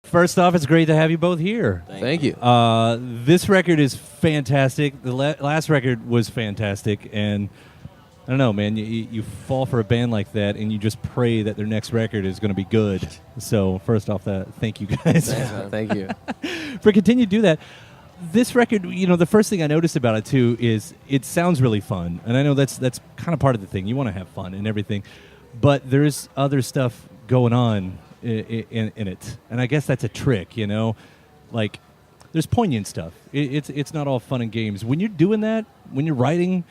First off, it's great to have you both here. Thank you. This record is fantastic. The last record was fantastic, and I don't know, man. You fall for a band like that, and you just pray that their next record is going to be good. So, first off, thank you guys. Thank you. For continue to do that. This record, the first thing I noticed about it too is it sounds really fun, and I know that's kind of part of the thing. You want to have fun and everything, but there's other stuff going on in it, and I guess that's a trick, like there's poignant stuff. It's not all fun and games when you're doing that. When you're writing,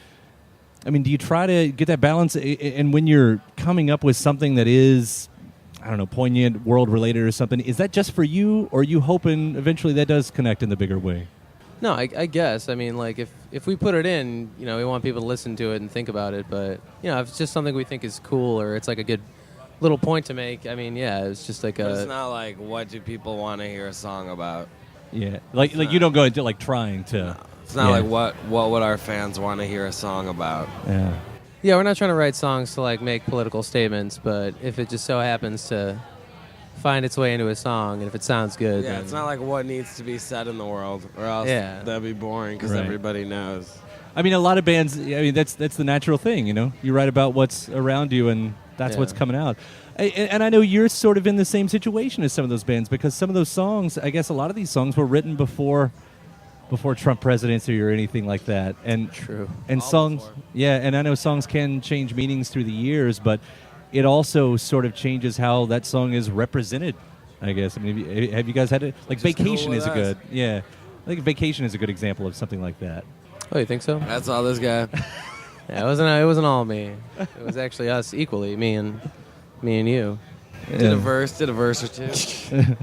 I mean, do you try to get that balance? And when you're coming up with something that is, I don't know, poignant, world related or something, is that just for you, or are you hoping eventually that does connect in the bigger way? No, I guess. I mean, like, if we put it in, we want people to listen to it and think about it. But, if it's just something we think is cool or it's like a good little point to make, I mean, yeah, it's just like But it's not like, what do people want to hear a song about? Yeah. Like you don't go into, like, trying to... No. It's not like, what would our fans want to hear a song about? Yeah. Yeah, we're not trying to write songs to, like, make political statements, but if it just so happens to find its way into a song, and if it sounds good... Yeah, it's not like what needs to be said in the world, or else that'd be boring, because everybody knows. I mean, a lot of bands, that's the natural thing, You write about what's around you, and that's what's coming out. And I know you're sort of in the same situation as some of those bands, because some of those songs, I guess a lot of these songs were written before Trump presidency or anything like that. And true. And all songs, before. and I know songs can change meanings through the years, but it also sort of changes how that song is represented, I guess. I mean, have you guys had it? Like, Just Vacation cool is with a us. good, I think Vacation is a good example of something like that. Oh, you think so? That's all this guy. Yeah, it wasn't all me. It was actually us equally, me and you. Did a verse or two.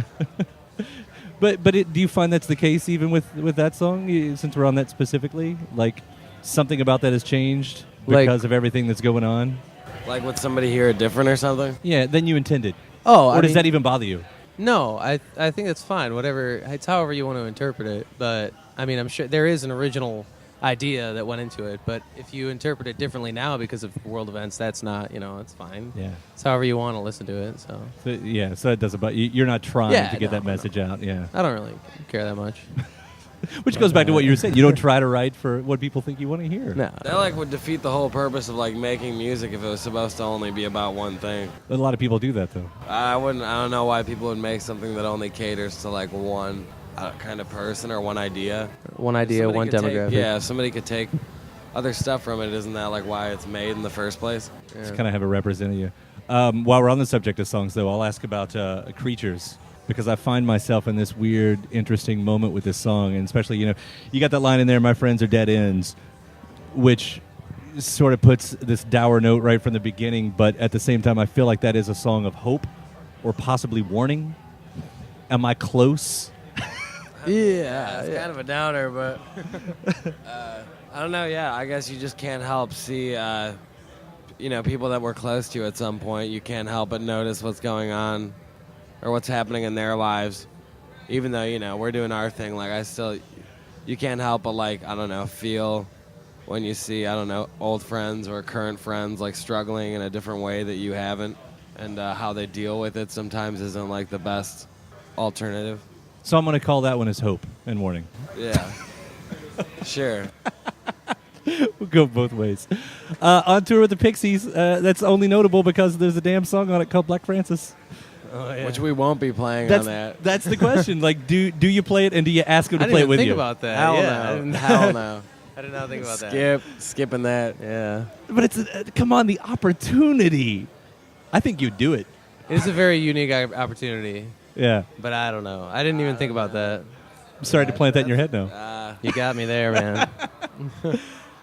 But do you find that's the case even with that song, since we're on that specifically? Like, something about that has changed because of everything that's going on? Like, would somebody hear it different or something? Yeah, than you intended. Oh, or does that even bother you? No, I think it's fine. Whatever, it's however you want to interpret it. But I mean, I'm sure there is an original idea that went into it. But if you interpret it differently now because of world events, that's not, it's fine. Yeah. It's however you want to listen to it. So so that doesn't bother you. You're not trying to get that message out. Yeah. I don't really care that much. Which goes back to what you were saying. You don't try to write for what people think you want to hear. No. That would defeat the whole purpose of making music if it was supposed to only be about one thing. A lot of people do that though. I don't know why people would make something that only caters to one kind of person or one idea. One idea, one demographic. If somebody could take other stuff from it, isn't that why it's made in the first place? Yeah. Just kind of have it represent you. While we're on the subject of songs though, I'll ask about Creatures. Because I find myself in this weird, interesting moment with this song. And especially, you got that line in there, "My friends are dead ends," which sort of puts this dour note right from the beginning. But at the same time, I feel like that is a song of hope or possibly warning. Am I close? Yeah, it's kind of a downer, but I don't know. Yeah, I guess you just can't help see, people that we're close to at some point. You can't help but notice what's going on or what's happening in their lives, even though we're doing our thing. You can't help but feel when you see old friends or current friends struggling in a different way that you haven't, and how they deal with it sometimes isn't the best alternative. So I'm going to call that one as hope and warning. Yeah. Sure. We'll go both ways. On tour with the Pixies, that's only notable because there's a damn song on it called Black Francis. Oh, yeah. Which we won't be playing on that. That's the question. Do you play it, and do you ask them to play it with you? I didn't think about that. Hell no. Hell no. I did not think about that. Skipping that. Yeah. But it's come on, the opportunity. I think you'd do it. It is a very unique opportunity. Yeah. But I don't know. I didn't even think about that. I'm sorry to plant that in your head now. You got me there, man.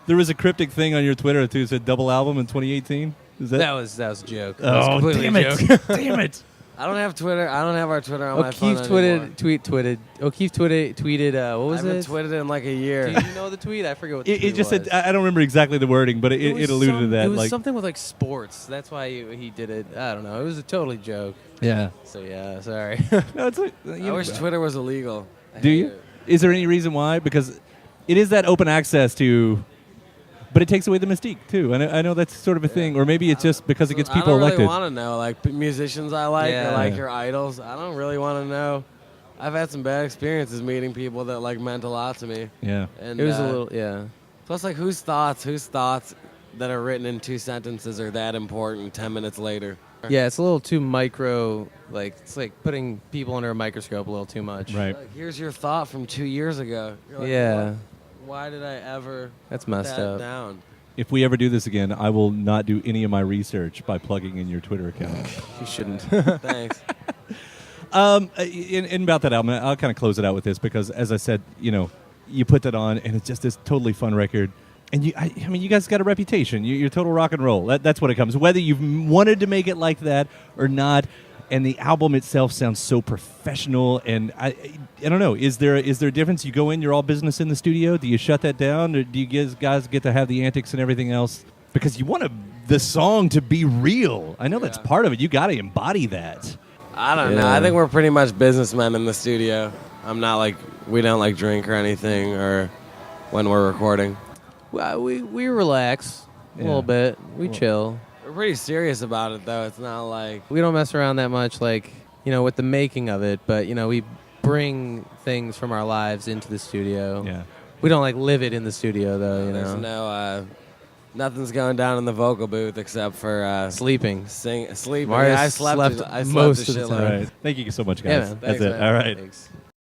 There was a cryptic thing on your Twitter too. It said double album in 2018. Is that was a joke. Oh, that was completely damn a joke. it! Damn it! I don't have Twitter. I don't have our Twitter on my phone O'Keefe anymore. tweeted. What was I haven't it? tweeted in a year. Do you know the tweet? I forget what the tweet It just was. said, I don't remember exactly the wording, but it alluded to that. It was something with sports. That's why he did it. I don't know. It was a totally joke. Yeah. So yeah, sorry. No, it's I wish Twitter was illegal. Do you? Is there any reason why? Because it is that open access to, but it takes away the mystique too. And I know that's sort of a thing, or maybe it's just because it gets people elected. I elected. don't really want to know musicians I like or your idols. I don't really want to know. I've had some bad experiences meeting people that like meant a lot to me. Yeah. And It was a little, yeah. plus, like, whose thoughts that are written in 2 sentences are that important 10 minutes later? Yeah, it's a little too micro. Like, it's like putting people under a microscope a little too much. Right. Like, here's your thought from 2 years ago. You're like, Yeah. "What? Why did I ever That's put messed that up. down?" If we ever do this again, I will not do any of my research by plugging in your Twitter account. You shouldn't. Thanks. In about that album, I'll kind of close it out with this because, as I said, you put that on, and it's just this totally fun record. And I mean, you guys got a reputation. You're total rock and roll. That's what it comes. Whether you've wanted to make it like that or not, and the album itself sounds so professional. And I don't know. Is there a difference? You go in, you're all business in the studio. Do you shut that down, or do you guys get to have the antics and everything else? Because you want the song to be real. I know that's part of it. You got to embody that. I don't know. I think we're pretty much businessmen in the studio. I'm not like, we don't like drink or anything or when we're recording. Well, we relax a little bit. We chill. We're pretty serious about it, though. It's not like... We don't mess around that much, like, with the making of it, but, we bring things from our lives into the studio. Yeah. We don't, like, live it in the studio, though, There's no... nothing's going down in the vocal booth except for... Sleeping. Sleeping. Marius I slept most a of the shitload. time. All right. Thank you so much, guys. Yeah, man. That's Thanks, it. man. All right. Thanks.